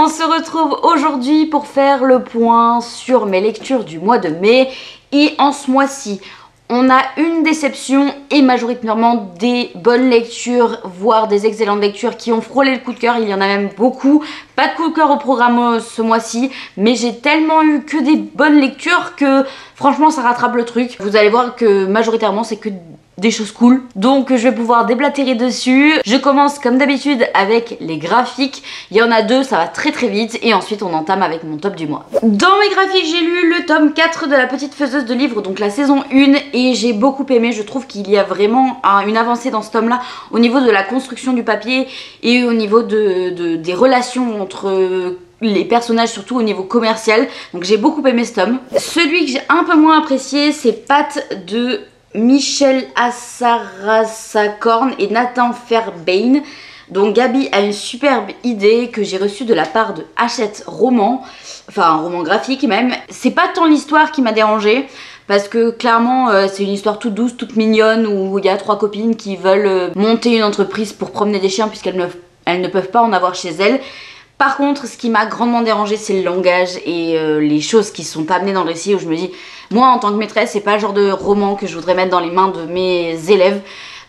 se retrouve aujourd'hui pour faire le point sur mes lectures du mois de mai. Et en ce mois-ci, on a une déception et majoritairement des bonnes lectures, voire des excellentes lectures qui ont frôlé le coup de cœur. Il y en a même beaucoup. Pas de coup de cœur au programme ce mois-ci, mais j'ai tellement eu que des bonnes lectures que franchement ça rattrape le truc. Vous allez voir que majoritairement c'est que des choses cool, donc je vais pouvoir déblatérer dessus. Je commence comme d'habitude avec les graphiques. Il y en a deux, ça va très vite, et ensuite on entame avec mon top du mois. Dans mes graphiques, j'ai lu le tome 4 de La Petite Faiseuse de Livres, donc la saison 1, et j'ai beaucoup aimé. Je trouve qu'il y a vraiment une avancée dans ce tome là au niveau de la construction du papier et au niveau des relations entre les personnages, surtout au niveau commercial. Donc j'ai beaucoup aimé ce tome. Celui que j'ai un peu moins apprécié, c'est Pat de Michel Assarasacorn et Nathan Fairbairn. Donc Gabi a une superbe idée que j'ai reçue de la part de Hachette Roman, enfin un roman graphique même. C'est pas tant l'histoire qui m'a dérangée, parce que clairement c'est une histoire toute douce, toute mignonne, où il y a trois copines qui veulent monter une entreprise pour promener des chiens puisqu'elles ne peuvent pas en avoir chez elles. Par contre, ce qui m'a grandement dérangé, c'est le langage et les choses qui sont amenées dans le récit, où je me dis, moi en tant que maîtresse, c'est pas le genre de roman que je voudrais mettre dans les mains de mes élèves.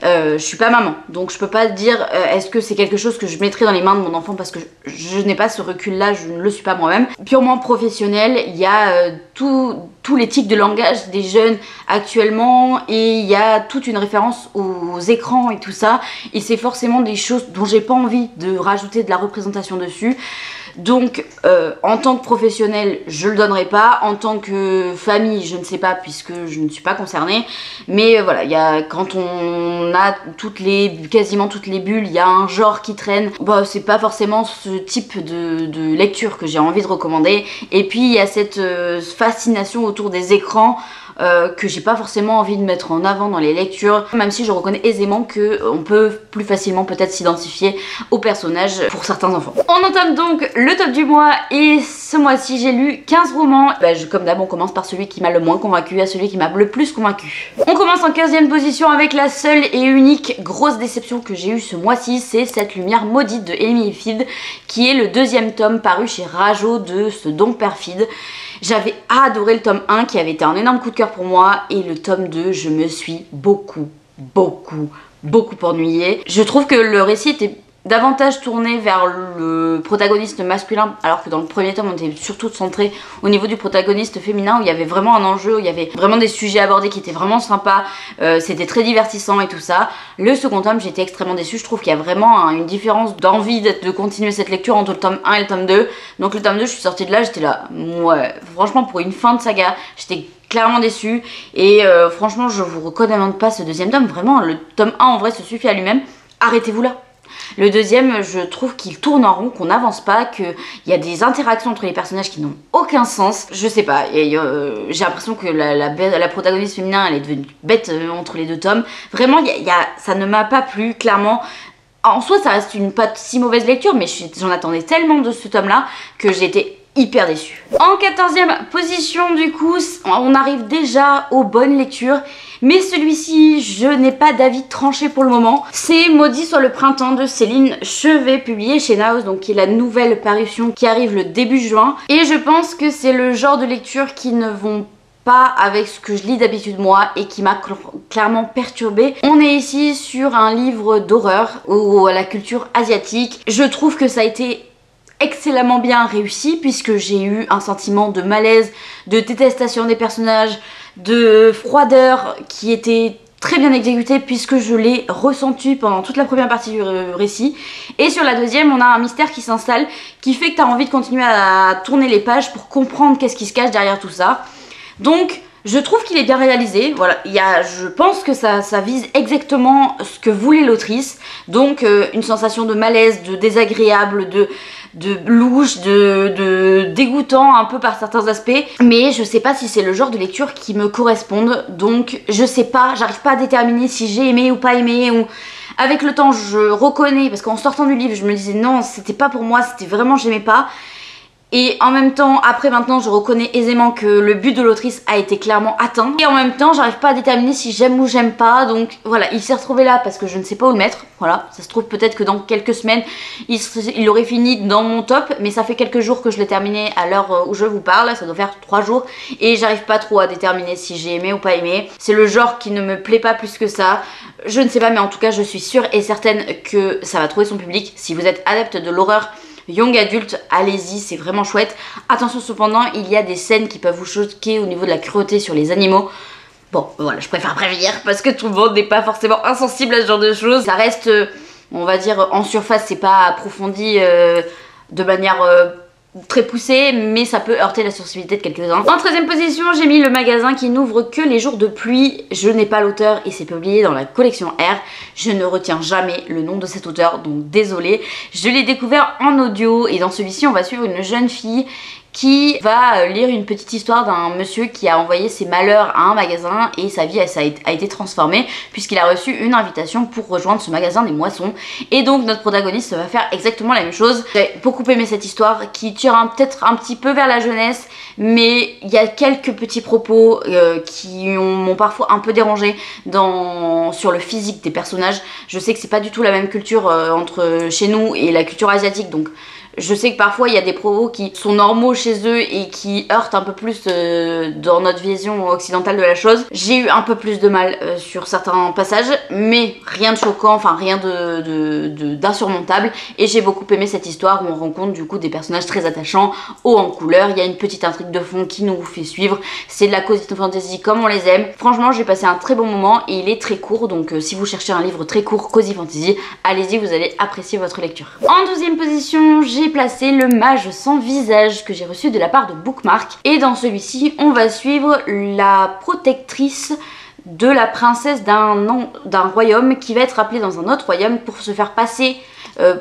Je suis pas maman, donc je peux pas dire est-ce que c'est quelque chose que je mettrais dans les mains de mon enfant, parce que je n'ai pas ce recul là, je ne le suis pas moi-même. Purement professionnel, il y a tous les tics de langage des jeunes actuellement, et il y a toute une référence aux écrans et tout ça, et c'est forcément des choses dont j'ai pas envie de rajouter de la représentation dessus. Donc en tant que professionnel, je le donnerai pas. En tant que famille, je ne sais pas, puisque je ne suis pas concernée. Mais voilà, quand on a quasiment toutes les bulles, il y a un genre qui traîne. Bah, c'est pas forcément ce type de lecture que j'ai envie de recommander. Et puis il y a cette fascination autour des écrans que j'ai pas forcément envie de mettre en avant dans les lectures, même si je reconnais aisément qu'on peut plus facilement peut-être s'identifier aux personnages pour certains enfants. On entame donc le top du mois, et ce mois-ci j'ai lu 15 romans. Comme d'hab, on commence par celui qui m'a le moins convaincu à celui qui m'a le plus convaincu. On commence en 15e position avec la seule et unique grosse déception que j'ai eue ce mois-ci, c'est Cette lumière maudite de Amy Field, qui est le deuxième tome paru chez Rajo de ce don perfide. J'avais adoré le tome 1 qui avait été un énorme coup de cœur pour moi, et le tome 2, je me suis beaucoup ennuyée. Je trouve que le récit était davantage tourné vers le protagoniste masculin, alors que dans le premier tome on était surtout centré au niveau du protagoniste féminin, où il y avait vraiment un enjeu, où il y avait vraiment des sujets abordés qui étaient vraiment sympas, c'était très divertissant et tout ça. Le second tome, j'étais extrêmement déçue. Je trouve qu'il y a vraiment une différence d'envie de continuer cette lecture entre le tome 1 et le tome 2. Donc le tome 2, je suis sortie de là, j'étais là, ouais, franchement pour une fin de saga, j'étais clairement déçue. Et franchement, je vous recommande pas ce deuxième tome, vraiment, le tome 1 en vrai se suffit à lui-même. Arrêtez-vous là. Le deuxième, je trouve qu'il tourne en rond, qu'on n'avance pas, qu'il y a des interactions entre les personnages qui n'ont aucun sens. Je sais pas, j'ai l'impression que la protagoniste féminin, elle est devenue bête entre les deux tomes. Vraiment, ça ne m'a pas plu, clairement. En soi, ça reste une pas si mauvaise lecture, mais j'en attendais tellement de ce tome-là que j'ai été hyper déçue. En 14e position, du coup, on arrive déjà aux bonnes lectures. Mais celui-ci, je n'ai pas d'avis tranché pour le moment. C'est Maudit soit le printemps de Céline Chevet, publié chez Naos, donc qui est la nouvelle parution qui arrive le début juin. Et je pense que c'est le genre de lecture qui ne vont pas avec ce que je lis d'habitude moi, et qui m'a clairement perturbée. On est ici sur un livre d'horreur ou à la culture asiatique. Je trouve que ça a été excellemment bien réussi, puisque j'ai eu un sentiment de malaise, de détestation des personnages, de froideur qui était très bien exécuté, puisque je l'ai ressenti pendant toute la première partie du récit. Et sur la deuxième, on a un mystère qui s'installe, qui fait que tu as envie de continuer à tourner les pages pour comprendre qu'est-ce qui se cache derrière tout ça. Donc je trouve qu'il est bien réalisé. Voilà, je pense que ça vise exactement ce que voulait l'autrice. Donc une sensation de malaise, de désagréable, de louche, de dégoûtant un peu par certains aspects. Mais je sais pas si c'est le genre de lecture qui me corresponde. Donc je sais pas, j'arrive pas à déterminer si j'ai aimé ou pas aimé. Ou... Avec le temps, je reconnais, parce qu'en sortant du livre, je me disais non, c'était pas pour moi, c'était vraiment, j'aimais pas. Et en même temps, après maintenant, je reconnais aisément que le but de l'autrice a été clairement atteint. Et en même temps, j'arrive pas à déterminer si j'aime ou j'aime pas. Donc voilà, il s'est retrouvé là parce que je ne sais pas où le mettre. Voilà, ça se trouve peut-être que dans quelques semaines, il aurait fini dans mon top. Mais ça fait quelques jours que je l'ai terminé à l'heure où je vous parle. Ça doit faire 3 jours. Et j'arrive pas trop à déterminer si j'ai aimé ou pas aimé. C'est le genre qui ne me plaît pas plus que ça. Je ne sais pas, mais en tout cas, je suis sûre et certaine que ça va trouver son public. Si vous êtes adepte de l'horreur young adulte, allez-y, c'est vraiment chouette. Attention cependant, il y a des scènes qui peuvent vous choquer au niveau de la cruauté sur les animaux. Bon, voilà, je préfère prévenir parce que tout le monde n'est pas forcément insensible à ce genre de choses. Ça reste, on va dire, en surface, c'est pas approfondi de manière très poussée, mais ça peut heurter la sensibilité de quelques-uns. En 13e position, j'ai mis le magasin qui n'ouvre que les jours de pluie. Je n'ai pas l'auteur et c'est publié dans la collection R. Je ne retiens jamais le nom de cet auteur, donc désolée. Je l'ai découvert en audio et dans celui-ci, on va suivre une jeune fille qui va lire une petite histoire d'un monsieur qui a envoyé ses malheurs à un magasin et sa vie a été transformée puisqu'il a reçu une invitation pour rejoindre ce magasin des moissons. Et donc notre protagoniste va faire exactement la même chose. J'ai beaucoup aimé cette histoire qui tire peut-être un petit peu vers la jeunesse, mais il y a quelques petits propos qui m'ont parfois un peu dérangé sur le physique des personnages. Je sais que c'est pas du tout la même culture entre chez nous et la culture asiatique, donc je sais que parfois il y a des propos qui sont normaux chez eux et qui heurtent un peu plus dans notre vision occidentale de la chose. J'ai eu un peu plus de mal sur certains passages, mais rien de choquant, enfin rien d'insurmontable. Et j'ai beaucoup aimé cette histoire où on rencontre du coup des personnages très attachants, hauts en couleur. Il y a une petite intrigue de fond qui nous fait suivre. C'est de la cozy fantasy comme on les aime. Franchement, j'ai passé un très bon moment et il est très court. Donc si vous cherchez un livre très court, cozy fantasy, allez-y, vous allez apprécier votre lecture. En 12e position, j'ai placé Le Mage sans visage que j'ai reçu de la part de Bookmark. Et dans celui-ci, on va suivre la protectrice de la princesse d'un royaume qui va être appelée dans un autre royaume pour se faire passer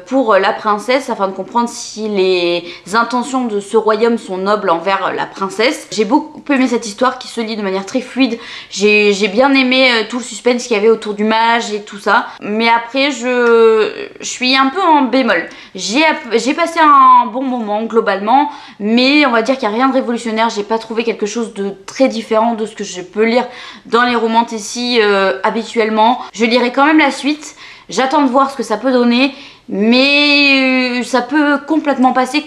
pour la princesse afin de comprendre si les intentions de ce royaume sont nobles envers la princesse. J'ai beaucoup aimé cette histoire qui se lit de manière très fluide. J'ai bien aimé tout le suspense qu'il y avait autour du mage et tout ça. Mais après je suis un peu en bémol. J'ai passé un bon moment globalement, mais on va dire qu'il n'y a rien de révolutionnaire. J'ai pas trouvé quelque chose de très différent de ce que je peux lire dans les romantici habituellement. Je lirai quand même la suite. J'attends de voir ce que ça peut donner, mais ça peut complètement passer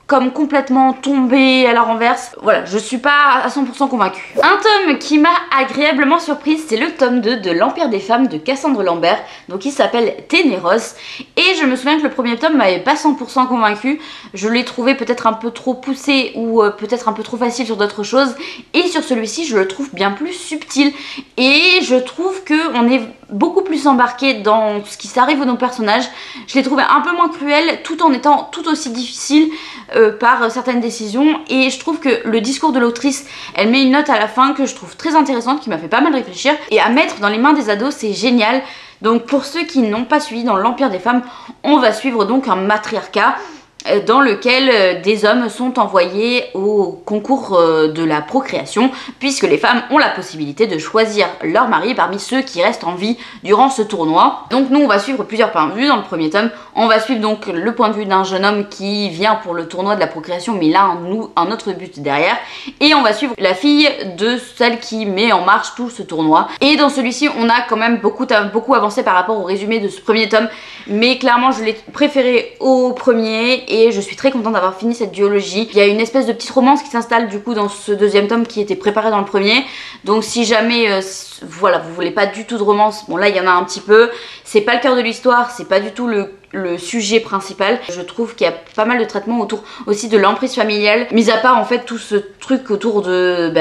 comme complètement tomber à la renverse. Voilà, je suis pas à 100% convaincue. Un tome qui m'a agréablement surprise, c'est le tome 2 de l'Empire des femmes de Cassandre Lambert, donc il s'appelle Ténéros. Et je me souviens que le premier tome m'avait pas 100% convaincue. Je l'ai trouvé peut-être un peu trop poussé ou peut-être un peu trop facile sur d'autres choses. Et sur celui-ci, je le trouve bien plus subtil. Et je trouve qu'on est beaucoup plus embarqué dans ce qui s'arrive à nos personnages. Je l'ai trouvé un peu moins cruel tout en étant tout aussi difficile par certaines décisions, et je trouve que le discours de l'autrice, elle met une note à la fin que je trouve très intéressante, qui m'a fait pas mal réfléchir, et à mettre dans les mains des ados, c'est génial. Donc pour ceux qui n'ont pas suivi dans l'Empire des femmes, on va suivre donc un matriarcat dans lequel des hommes sont envoyés au concours de la procréation, puisque les femmes ont la possibilité de choisir leur mari parmi ceux qui restent en vie durant ce tournoi. Donc nous on va suivre plusieurs points de vue dans le premier tome. On va suivre donc le point de vue d'un jeune homme qui vient pour le tournoi de la procréation, mais il a un autre but derrière, et on va suivre la fille de celle qui met en marche tout ce tournoi. Et dans celui-ci on a quand même beaucoup avancé par rapport au résumé de ce premier tome, mais clairement je l'ai préféré au premier et je suis très contente d'avoir fini cette duologie. Il y a une espèce de petite romance qui s'installe du coup dans ce deuxième tome qui était préparé dans le premier. Donc si jamais voilà, vous voulez pas du tout de romance, bon là il y en a un petit peu. C'est pas le cœur de l'histoire, c'est pas du tout le sujet principal. Je trouve qu'il y a pas mal de traitements autour aussi de l'emprise familiale, mis à part en fait tout ce truc autour de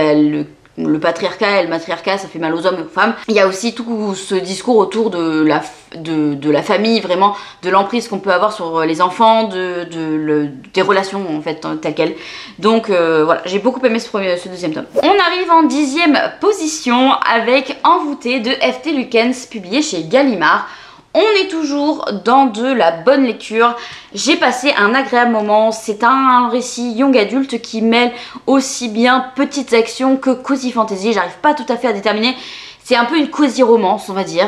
le patriarcat et le matriarcat, ça fait mal aux hommes et aux femmes. Il y a aussi tout ce discours autour de la famille, vraiment, de l'emprise qu'on peut avoir sur les enfants, des relations en fait telles quelles. Donc voilà, j'ai beaucoup aimé ce deuxième tome. On arrive en 10e position avec Envoûté de F.T. Lukens, publié chez Gallimard. On est toujours dans de la bonne lecture. J'ai passé un agréable moment. C'est un récit young adulte qui mêle aussi bien petites actions que cozy fantasy. J'arrive pas tout à fait à déterminer. C'est un peu une cozy romance, on va dire.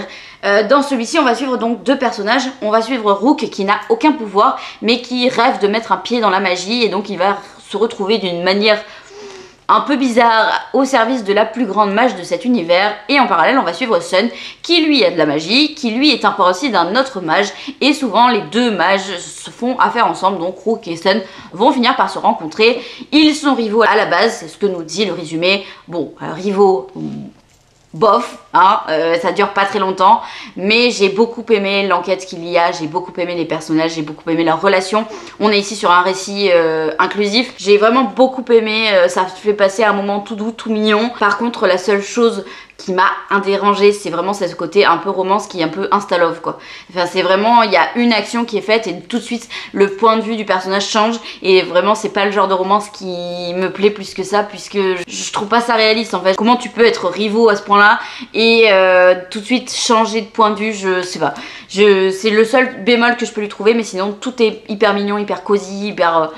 Dans celui-ci, on va suivre donc deux personnages. On va suivre Rook qui n'a aucun pouvoir mais qui rêve de mettre un pied dans la magie et donc il va se retrouver d'une manière un peu bizarre au service de la plus grande mage de cet univers. Et en parallèle, on va suivre Sun qui lui a de la magie, qui lui est un peu aussi d'un autre mage. Et souvent, les deux mages se font affaire ensemble, donc Rook et Sun vont finir par se rencontrer. Ils sont rivaux à la base, c'est ce que nous dit le résumé. Bon, rivaux... bof, hein, ça dure pas très longtemps, mais j'ai beaucoup aimé l'enquête qu'il y a, j'ai beaucoup aimé les personnages, j'ai beaucoup aimé leur relation. On est ici sur un récit inclusif, j'ai vraiment beaucoup aimé, ça fait passer un moment tout doux, tout mignon. Par contre, la seule chose qui m'a dérangée, c'est vraiment ce côté un peu romance qui est un peu insta-love quoi. Enfin c'est vraiment, il y a une action qui est faite et tout de suite le point de vue du personnage change et vraiment c'est pas le genre de romance qui me plaît plus que ça puisque je trouve pas ça réaliste en fait. Comment tu peux être rivaux à ce point là et tout de suite changer de point de vue, je sais pas. C'est le seul bémol que je peux lui trouver mais sinon tout est hyper mignon, hyper cosy, hyper...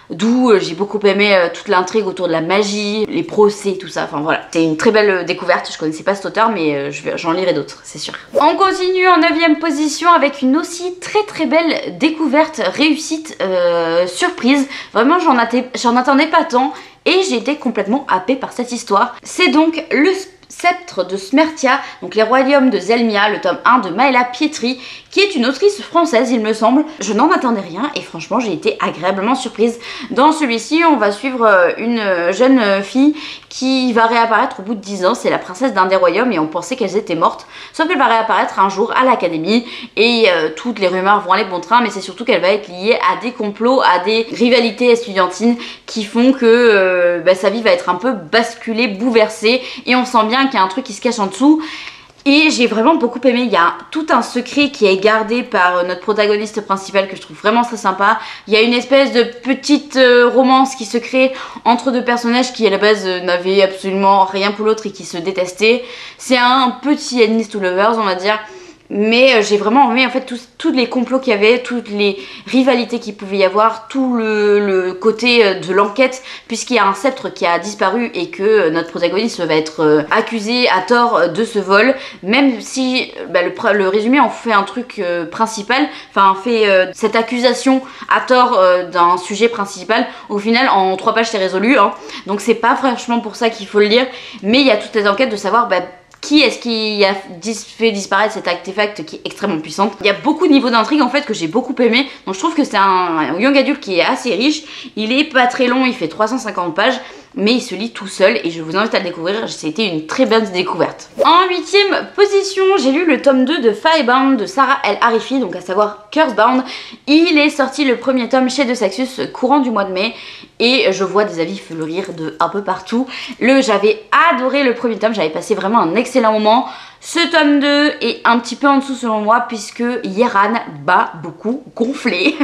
d'où j'ai beaucoup aimé toute l'intrigue autour de la magie, les procès, tout ça, enfin voilà. C'est une très belle découverte, je connaissais pas cet auteur mais j'en lirai d'autres, c'est sûr. On continue en 9ème position avec une aussi très belle découverte, réussite, surprise. Vraiment j'en attendais pas tant et j'ai été complètement happée par cette histoire. C'est donc le Sceptre de Smertia, donc les royaumes de Zelmia, le tome 1 de Maëla Pietri, qui est une autrice française il me semble. Je n'en attendais rien et franchement j'ai été agréablement surprise. Dans celui-ci on va suivre une jeune fille qui va réapparaître au bout de 10 ans, c'est la princesse d'un des royaumes et on pensait qu'elles étaient mortes, sauf qu'elle va réapparaître un jour à l'académie et toutes les rumeurs vont aller bon train, mais c'est surtout qu'elle va être liée à des complots, à des rivalités estudiantines qui font que sa vie va être un peu basculée, bouleversée et on sent bien qu'il y a un truc qui se cache en dessous. Et j'ai vraiment beaucoup aimé, il y a tout un secret qui est gardé par notre protagoniste principal que je trouve vraiment très sympa. Il y a une espèce de petite romance qui se crée entre deux personnages qui à la base n'avaient absolument rien pour l'autre et qui se détestaient. C'est un petit enemies to lovers on va dire. Mais j'ai vraiment aimé en fait tous les complots qu'il y avait, toutes les rivalités qu'il pouvait y avoir, tout le côté de l'enquête, puisqu'il y a un sceptre qui a disparu et que notre protagoniste va être accusé à tort de ce vol, même si le résumé en fait un truc principal, enfin fait cette accusation à tort d'un sujet principal, au final en 3 pages c'est résolu, hein. Donc c'est pas franchement pour ça qu'il faut le lire, mais il y a toutes les enquêtes de savoir qui est-ce qui a fait disparaître cet artefact qui est extrêmement puissante. Il y a beaucoup de niveaux d'intrigue en fait que j'ai beaucoup aimé. Donc je trouve que c'est un young adulte qui est assez riche. Il est pas très long, il fait 350 pages. Mais il se lit tout seul et je vous invite à le découvrir, c'était une très bonne découverte. En 8ème position, j'ai lu le tome 2 de Firebound de Sarah El Harifi, donc à savoir Cursebound. Il est sorti le premier tome chez De Saxus courant du mois de mai et je vois des avis fleurir de un peu partout. J'avais adoré le premier tome, j'avais passé vraiment un excellent moment. Ce tome 2 est un petit peu en dessous selon moi puisque Yeran bat beaucoup gonflé.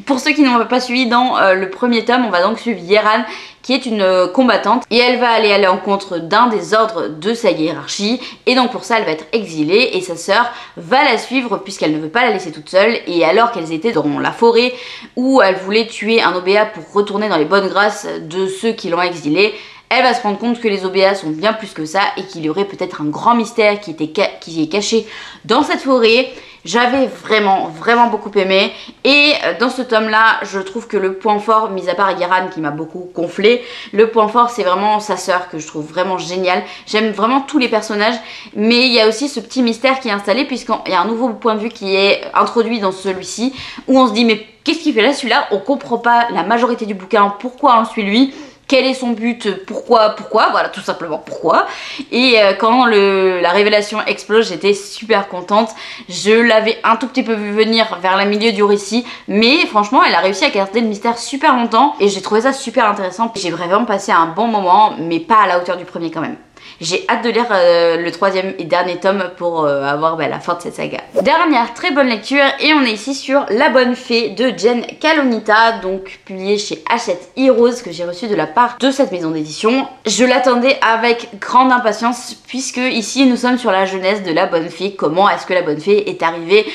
Pour ceux qui n'ont pas suivi dans le premier tome, on va donc suivre Yeran qui est une combattante et elle va aller à l'encontre d'un des ordres de sa hiérarchie et donc pour ça elle va être exilée et sa sœur va la suivre puisqu'elle ne veut pas la laisser toute seule et alors qu'elles étaient dans la forêt où elle voulait tuer un OBA pour retourner dans les bonnes grâces de ceux qui l'ont exilée, elle va se rendre compte que les OBA sont bien plus que ça et qu'il y aurait peut-être un grand mystère qui est caché dans cette forêt. J'avais vraiment beaucoup aimé et dans ce tome là je trouve que le point fort, mis à part Yeran qui m'a beaucoup gonflé, le point fort c'est vraiment sa sœur que je trouve vraiment géniale. J'aime vraiment tous les personnages mais il y a aussi ce petit mystère qui est installé puisqu'il y a un nouveau point de vue qui est introduit dans celui-ci où on se dit mais qu'est-ce qu'il fait là celui-là, on comprend pas la majorité du bouquin, pourquoi on suit lui. Quel est son but, pourquoi, voilà tout simplement pourquoi. Et quand la révélation explose, j'étais super contente. Je l'avais un tout petit peu vu venir vers le milieu du récit, mais franchement elle a réussi à garder le mystère super longtemps et j'ai trouvé ça super intéressant. J'ai vraiment passé un bon moment, mais pas à la hauteur du premier quand même. J'ai hâte de lire le 3e et dernier tome pour avoir la fin de cette saga. Dernière très bonne lecture et on est ici sur La Bonne Fée de Jen Kalonita, donc publié chez Hachette Heroes que j'ai reçu de la part de cette maison d'édition. Je l'attendais avec grande impatience puisque ici nous sommes sur la jeunesse de La Bonne Fée, comment est-ce que La Bonne Fée est arrivée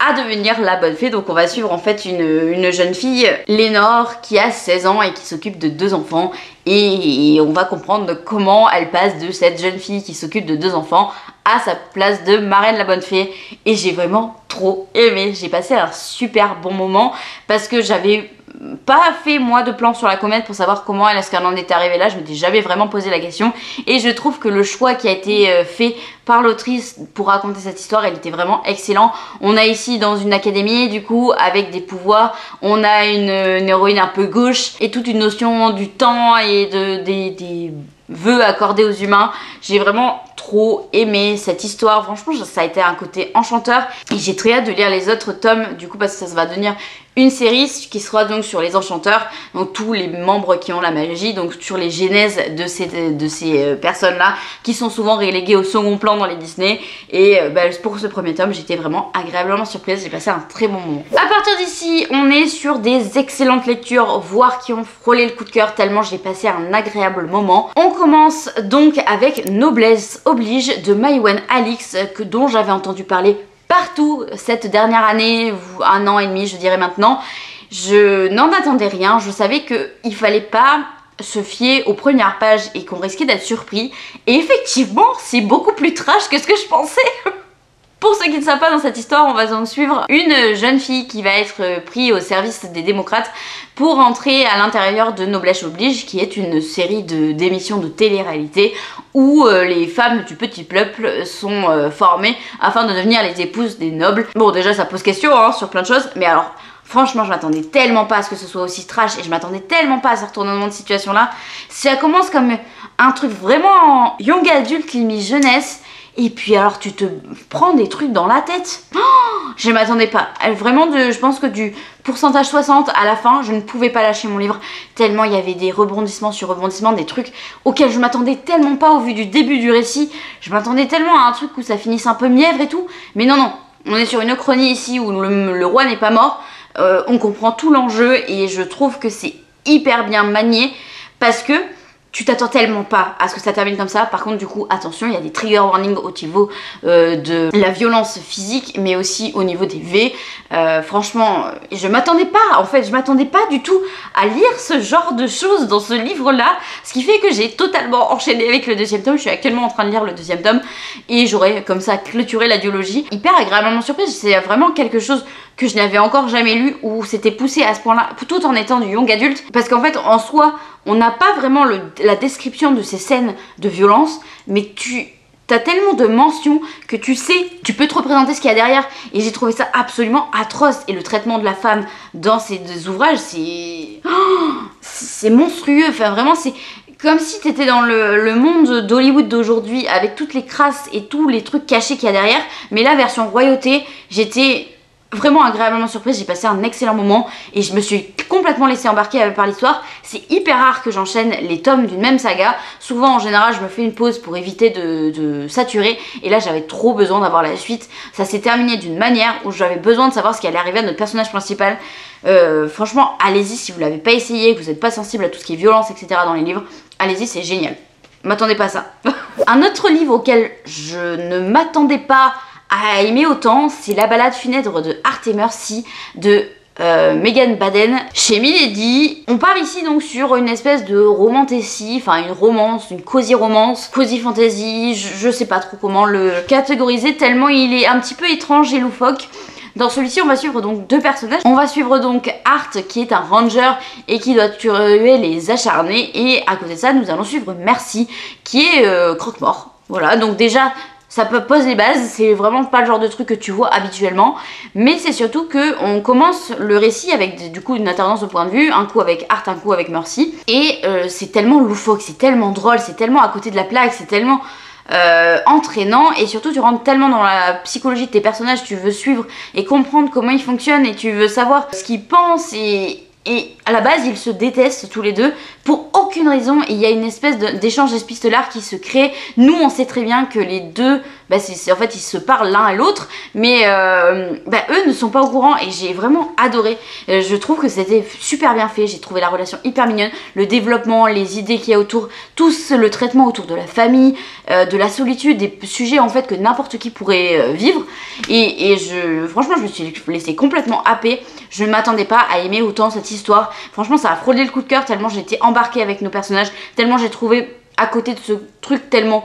à devenir la bonne fée. Donc on va suivre en fait une jeune fille, Lénore, qui a 16 ans et qui s'occupe de 2 enfants et on va comprendre comment elle passe de cette jeune fille qui s'occupe de 2 enfants à sa place de marraine la bonne fée et j'ai vraiment trop aimé. J'ai passé un super bon moment parce que j'avais pas fait moi de plan sur la comète pour savoir comment est-ce qu'elle en était arrivée là, je m'étais jamais vraiment posé la question et je trouve que le choix qui a été fait par l'autrice pour raconter cette histoire, elle était vraiment excellent. On a ici dans une académie du coup avec des pouvoirs, on a une héroïne un peu gauche et toute une notion du temps et des vœux accordés aux humains. J'ai vraiment trop aimé cette histoire, franchement ça a été un côté enchanteur et j'ai très hâte de lire les autres tomes du coup parce que ça va devenir une série qui sera donc sur les enchanteurs, donc tous les membres qui ont la magie, donc sur les genèses de ces personnes là qui sont souvent reléguées au second plan dans les Disney et pour ce premier tome j'étais vraiment agréablement surprise, j'ai passé un très bon moment. À partir d'ici on est sur des excellentes lectures, voire qui ont frôlé le coup de cœur tellement j'ai passé un agréable moment. On commence donc avec Noblesse oblige de Maïwenn Alix dont j'avais entendu parler partout cette dernière année, un an et demi je dirais maintenant. Je n'en attendais rien, je savais qu'il fallait pas se fier aux premières pages et qu'on risquait d'être surpris. Et effectivement, c'est beaucoup plus trash que ce que je pensais. Pour ceux qui ne savent pas, dans cette histoire, on va donc suivre une jeune fille qui va être prise au service des démocrates pour entrer à l'intérieur de Noblesse oblige, qui est une série d'émissions de télé-réalité où les femmes du petit peuple sont formées afin de devenir les épouses des nobles. Bon, déjà ça pose question hein, sur plein de choses, mais alors franchement je m'attendais tellement pas à ce que ce soit aussi trash et je m'attendais tellement pas à ce retournement de situation là. Ça commence comme un truc vraiment young adulte, limite jeunesse. Et puis alors tu te prends des trucs dans la tête. Oh, je m'attendais pas. Vraiment, je pense que du pourcentage 60 à la fin, je ne pouvais pas lâcher mon livre. Tellement il y avait des rebondissements sur rebondissements, des trucs auxquels je m'attendais tellement pas au vu du début du récit. Je m'attendais tellement à un truc où ça finisse un peu mièvre et tout. Mais non, non. On est sur une uchronie ici où le roi n'est pas mort. On comprend tout l'enjeu et je trouve que c'est hyper bien manié parce que tu t'attends tellement pas à ce que ça termine comme ça. Par contre du coup attention, il y a des trigger warnings au niveau de la violence physique mais aussi au niveau des V. Franchement je m'attendais pas, en fait je m'attendais pas du tout à lire ce genre de choses dans ce livre là, ce qui fait que j'ai totalement enchaîné avec le deuxième tome. Je suis actuellement en train de lire le deuxième tome et j'aurais comme ça clôturé la duologie. Hyper agréablement surprise, c'est vraiment quelque chose que je n'avais encore jamais lu où c'était poussé à ce point là tout en étant du young adulte, parce qu'en fait en soi on n'a pas vraiment la description de ces scènes de violence, mais t'as tellement de mentions que tu sais, tu peux te représenter ce qu'il y a derrière. Et j'ai trouvé ça absolument atroce. Et le traitement de la femme dans ces deux ouvrages, c'est monstrueux. Enfin vraiment, c'est comme si t'étais dans le monde d'Hollywood d'aujourd'hui avec toutes les crasses et tous les trucs cachés qu'il y a derrière. Mais là, version royauté, j'étais vraiment agréablement surprise, j'ai passé un excellent moment et je me suis complètement laissée embarquer par l'histoire. C'est hyper rare que j'enchaîne les tomes d'une même saga. Souvent en général je me fais une pause pour éviter de saturer et là j'avais trop besoin d'avoir la suite. Ça s'est terminé d'une manière où j'avais besoin de savoir ce qui allait arriver à notre personnage principal. Franchement allez-y si vous l'avez pas essayé, que vous n'êtes pas sensible à tout ce qui est violence etc dans les livres, allez-y, c'est génial. M'attendez pas à ça. Un autre livre auquel je ne m'attendais pas à aimer autant, c'est La balade funèbre de Art et Mercy de Megan Baden chez Milady. On part ici donc sur une espèce de romantécie, enfin une romance, une cosy romance, cosy fantasy, je sais pas trop comment le catégoriser tellement il est un petit peu étrange et loufoque. Dans celui-ci on va suivre donc deux personnages. On va suivre donc Art qui est un ranger et qui doit tuer les acharnés, et à côté de ça nous allons suivre Mercy qui est croque-mort. Voilà, donc déjà ça pose les bases, c'est vraiment pas le genre de truc que tu vois habituellement, mais c'est surtout que on commence le récit avec du coup une alternance de point de vue, un coup avec Art, un coup avec Mercy, et c'est tellement loufoque, c'est tellement drôle, c'est tellement à côté de la plaque, c'est tellement entraînant, et surtout tu rentres tellement dans la psychologie de tes personnages, tu veux suivre et comprendre comment ils fonctionnent, et tu veux savoir ce qu'ils pensent, et à la base ils se détestent tous les deux pour aucune raison, et il y a une espèce d'échange épistolaire qui se crée. Nous on sait très bien que les deux, en fait ils se parlent l'un à l'autre, mais eux ne sont pas au courant, et j'ai vraiment adoré. Je trouve que c'était super bien fait, j'ai trouvé la relation hyper mignonne, le développement, les idées qu'il y a autour, tout le traitement autour de la famille, de la solitude, des sujets en fait que n'importe qui pourrait vivre, et franchement je me suis laissée complètement happer. Je ne m'attendais pas à aimer autant cette histoire, franchement ça a frôlé le coup de cœur tellement j'étais embarquée avec nos personnages, tellement j'ai trouvé à côté de ce truc tellement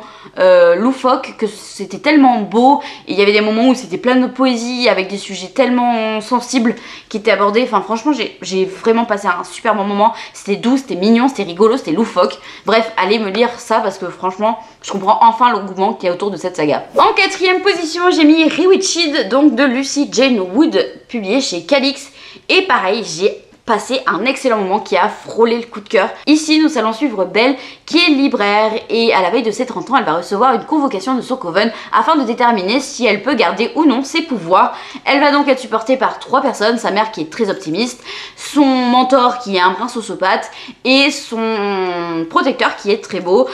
loufoque que c'était tellement beau. Et il y avait des moments où c'était plein de poésie avec des sujets tellement sensibles qui étaient abordés. Enfin franchement j'ai vraiment passé un super bon moment. C'était doux, c'était mignon, c'était rigolo, c'était loufoque. Bref, allez me lire ça parce que franchement je comprends enfin l'engouement qu'il y a autour de cette saga. En quatrième position, j'ai mis Rewitched, donc de Lucy Jane Wood, publié chez Calix. Et pareil, j'ai passé un excellent moment qui a frôlé le coup de cœur. Ici, nous allons suivre Belle, qui est libraire, et à la veille de ses 30 ans, elle va recevoir une convocation de son coven afin de déterminer si elle peut garder ou non ses pouvoirs. Elle va donc être supportée par 3 personnes, sa mère qui est très optimiste, son mentor qui est un brin sociopathe, et son protecteur qui est très beau.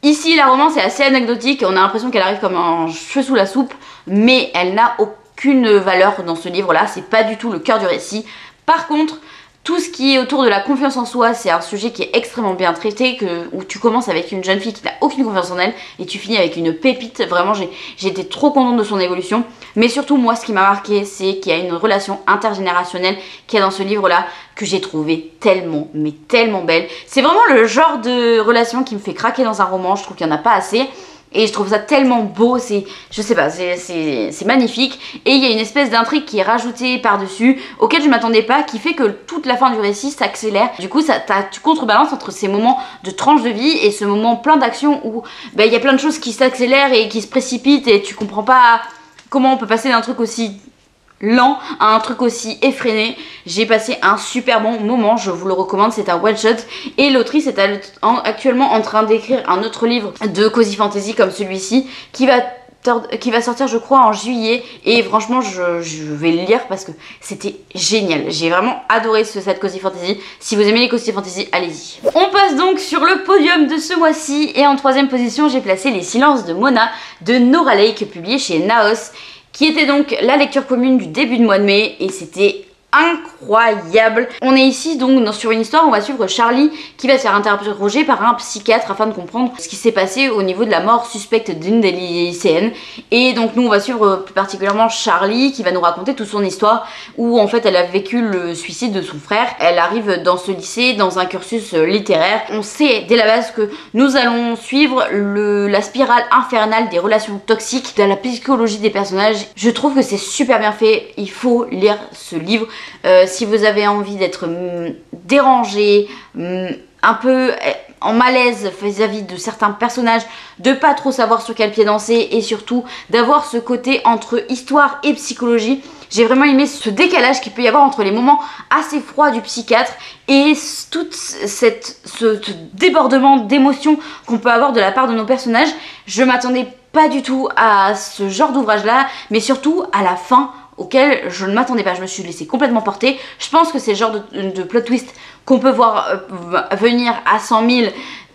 Ici, la romance est assez anecdotique, on a l'impression qu'elle arrive comme un cheveu sous la soupe, mais elle n'a aucune valeur dans ce livre-là, c'est pas du tout le cœur du récit. Par contre, tout ce qui est autour de la confiance en soi, c'est un sujet qui est extrêmement bien traité, où tu commences avec une jeune fille qui n'a aucune confiance en elle et tu finis avec une pépite. Vraiment, j'ai été trop contente de son évolution. Mais surtout, moi, ce qui m'a marqué, c'est qu'il y a une relation intergénérationnelle qu'il y a dans ce livre-là que j'ai trouvé tellement, mais tellement belle. C'est vraiment le genre de relation qui me fait craquer dans un roman. Je trouve qu'il n'y en a pas assez. Et je trouve ça tellement beau, je sais pas, c'est magnifique. Et il y a une espèce d'intrigue qui est rajoutée par-dessus, auquel je m'attendais pas, qui fait que toute la fin du récit s'accélère. Du coup, tu contrebalances entre ces moments de tranche de vie et ce moment plein d'action où il y a plein de choses qui s'accélèrent et qui se précipitent et tu comprends pas comment on peut passer d'un truc aussi lent à un truc aussi effréné. J'ai passé un super bon moment, je vous le recommande, c'est un one shot et l'autrice est actuellement en train d'écrire un autre livre de cozy fantasy comme celui-ci qui va sortir je crois en juillet et franchement je vais le lire parce que c'était génial. J'ai vraiment adoré cette cozy fantasy. Si vous aimez les cozy fantasy, allez-y. On passe donc sur le podium de ce mois-ci et en 3ème position j'ai placé Les Silences de Mona de Nora Lake, publié chez Naos, qui était donc la lecture commune du début de mois de mai et c'était incroyable. On est ici donc sur une histoire où on va suivre Charlie qui va se faire interroger par un psychiatre afin de comprendre ce qui s'est passé au niveau de la mort suspecte d'une des lycéennes. Et donc nous on va suivre plus particulièrement Charlie qui va nous raconter toute son histoire où en fait elle a vécu le suicide de son frère. Elle arrive dans ce lycée dans un cursus littéraire. On sait dès la base que nous allons suivre la spirale infernale des relations toxiques, de la psychologie des personnages. Je trouve que c'est super bien fait, il faut lire ce livre. Si vous avez envie d'être dérangé, un peu en malaise vis-à-vis de certains personnages, de pas trop savoir sur quel pied danser et surtout d'avoir ce côté entre histoire et psychologie. J'ai vraiment aimé ce décalage qu'il peut y avoir entre les moments assez froids du psychiatre et tout ce débordement d'émotions qu'on peut avoir de la part de nos personnages. Je m'attendais pas du tout à ce genre d'ouvrage là, mais surtout à la fin auquel je ne m'attendais pas, je me suis laissée complètement porter. Je pense que c'est le genre de plot twist qu'on peut voir venir à 100 000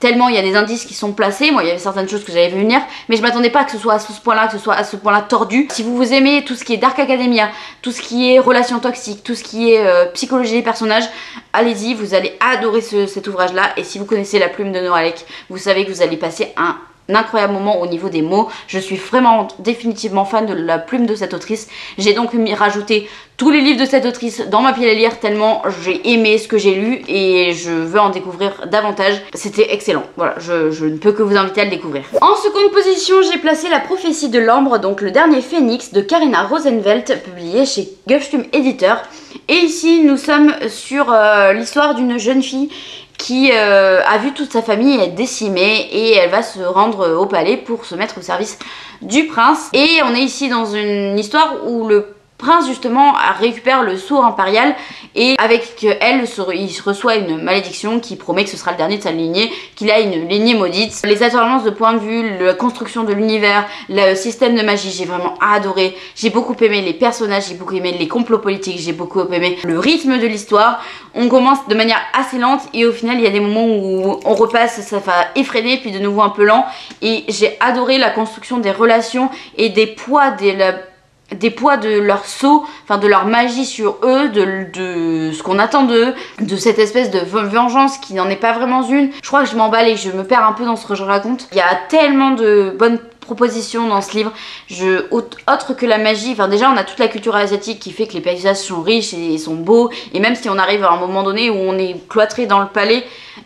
tellement il y a des indices qui sont placés. Moi il y avait certaines choses que j'avais vu venir mais je m'attendais pas que ce soit à ce point-là, que ce soit à ce point-là tordu. Si vous aimez tout ce qui est Dark Academia, tout ce qui est relations toxiques, tout ce qui est psychologie des personnages, allez-y, vous allez adorer cet ouvrage-là. Et si vous connaissez la plume de Nora Lake, vous savez que vous allez passer un incroyable moment au niveau des mots. Je suis vraiment définitivement fan de la plume de cette autrice. J'ai donc rajouté tous les livres de cette autrice dans ma pile à lire tellement j'ai aimé ce que j'ai lu et je veux en découvrir davantage. C'était excellent. Voilà, je ne peux que vous inviter à le découvrir. En seconde position, j'ai placé La Prophétie de l'Ambre, donc le dernier phénix de Karina Rosenwelt, publié chez Gulfstream Éditeur. Et ici, nous sommes sur l'histoire d'une jeune fille qui a vu toute sa famille être décimée et elle va se rendre au palais pour se mettre au service du prince. Et on est ici dans une histoire où le prince justement récupère le sceau impérial et avec elle il reçoit une malédiction qui promet que ce sera le dernier de sa lignée, qu'il a une lignée maudite. Les alternances de point de vue, la construction de l'univers, le système de magie, j'ai vraiment adoré. J'ai beaucoup aimé les personnages, j'ai beaucoup aimé les complots politiques, j'ai beaucoup aimé le rythme de l'histoire. On commence de manière assez lente et au final il y a des moments où on repasse, ça va effréner puis de nouveau un peu lent et j'ai adoré la construction des relations et des poids de leur sceau, enfin de leur magie sur eux, de ce qu'on attend d'eux, de cette espèce de vengeance qui n'en est pas vraiment une. Je crois que je m'emballe et je me perds un peu dans ce que je raconte. Il y a tellement de bonnes propositions dans ce livre, autre que la magie. Enfin déjà on a toute la culture asiatique qui fait que les paysages sont riches et sont beaux, et même si on arrive à un moment donné où on est cloîtré dans le palais,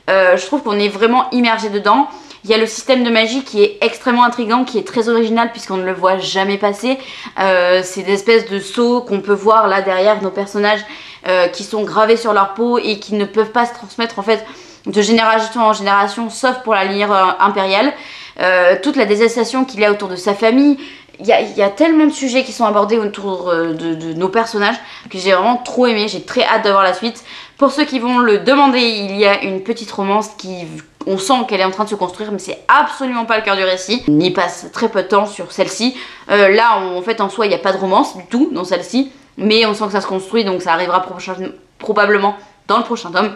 je trouve qu'on est vraiment immergé dedans. Il y a le système de magie qui est extrêmement intriguant, qui est très original puisqu'on ne le voit jamais passer. C'est des espèces de sceaux qu'on peut voir là derrière nos personnages qui sont gravés sur leur peau et qui ne peuvent pas se transmettre en fait de génération en génération, sauf pour la lignée impériale. Toute la détestation qu'il y a autour de sa famille. Il y a tellement de sujets qui sont abordés autour de nos personnages que j'ai vraiment trop aimé. J'ai très hâte d'avoir la suite. Pour ceux qui vont le demander, il y a une petite romance qui... On sent qu'elle est en train de se construire, mais c'est absolument pas le cœur du récit. On y passe très peu de temps sur celle-ci. Là, en fait, en soi, il n'y a pas de romance du tout dans celle-ci. Mais on sent que ça se construit, donc ça arrivera probablement dans le prochain tome.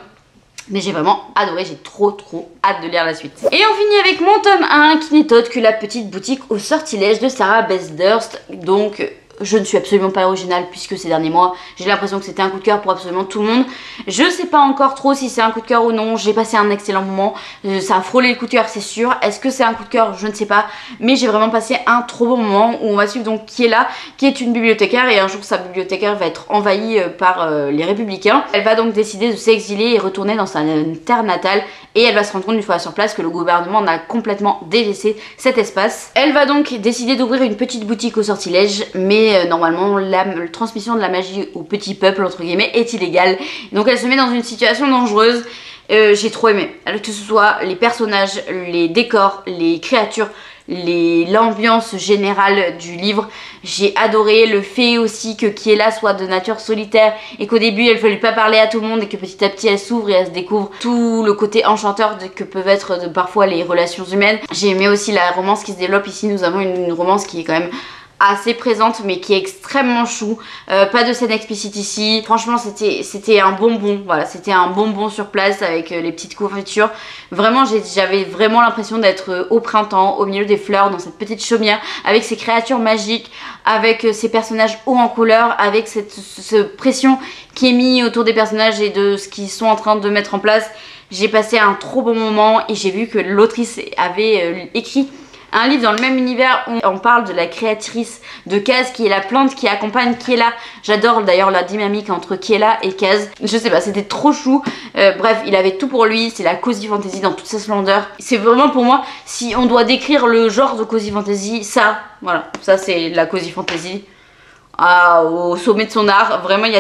Mais j'ai vraiment adoré, j'ai trop hâte de lire la suite. Et on finit avec mon tome 1 qui n'est autre que la petite boutique au sortilège de Sarah Bessdurst. Donc je ne suis absolument pas originale puisque ces derniers mois j'ai l'impression que c'était un coup de cœur pour absolument tout le monde. Je sais pas encore trop si c'est un coup de cœur ou non, j'ai passé un excellent moment, ça a frôlé le coup de cœur c'est sûr. Est-ce que c'est un coup de cœur? Je ne sais pas, mais j'ai vraiment passé un trop bon moment où on va suivre donc Kiela qui est une bibliothécaire et un jour sa bibliothécaire va être envahie par les républicains. Elle va donc décider de s'exiler et retourner dans sa terre natale et elle va se rendre compte une fois sur place que le gouvernement a complètement délaissé cet espace. Elle va donc décider d'ouvrir une petite boutique au sortilège, mais normalement la transmission de la magie au petit peuple entre guillemets est illégale. Donc elle se met dans une situation dangereuse. J'ai trop aimé, que ce soit les personnages, les décors, les créatures, l'ambiance générale du livre. J'ai adoré le fait aussi que Kiela soit de nature solitaire et qu'au début elle ne veuille pas parler à tout le monde et que petit à petit elle s'ouvre et elle se découvre tout le côté enchanteur que peuvent être parfois les relations humaines. J'ai aimé aussi la romance qui se développe ici. Nous avons une romance qui est quand même assez présente mais qui est extrêmement chou. Pas de scène explicite ici. Franchement c'était un bonbon, voilà, c'était un bonbon sur place avec les petites confitures. Vraiment j'avais vraiment l'impression d'être au printemps, au milieu des fleurs, dans cette petite chaumière, avec ces créatures magiques, avec ces personnages hauts en couleur, avec cette pression qui est mise autour des personnages et de ce qu'ils sont en train de mettre en place. J'ai passé un trop bon moment et j'ai vu que l'autrice avait écrit un livre dans le même univers où on parle de la créatrice de Kaz qui est la plante qui accompagne Kiela. J'adore d'ailleurs la dynamique entre Kiela et Kaz. Je sais pas, c'était trop chou. Bref, il avait tout pour lui. C'est la cozy fantasy dans toute sa splendeur. C'est vraiment pour moi, si on doit décrire le genre de cozy fantasy, ça, voilà, ça c'est la cozy fantasy. Au sommet de son art, vraiment il y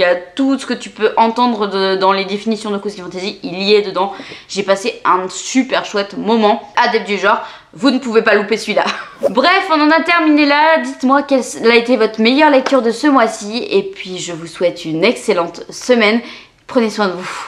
a tout ce que tu peux entendre dans les définitions de cozy fantasy, il y est dedans. J'ai passé un super chouette moment. Adepte du genre, vous ne pouvez pas louper celui-là. Bref, on en a terminé là. Dites-moi quelle a été votre meilleure lecture de ce mois-ci et puis je vous souhaite une excellente semaine. Prenez soin de vous.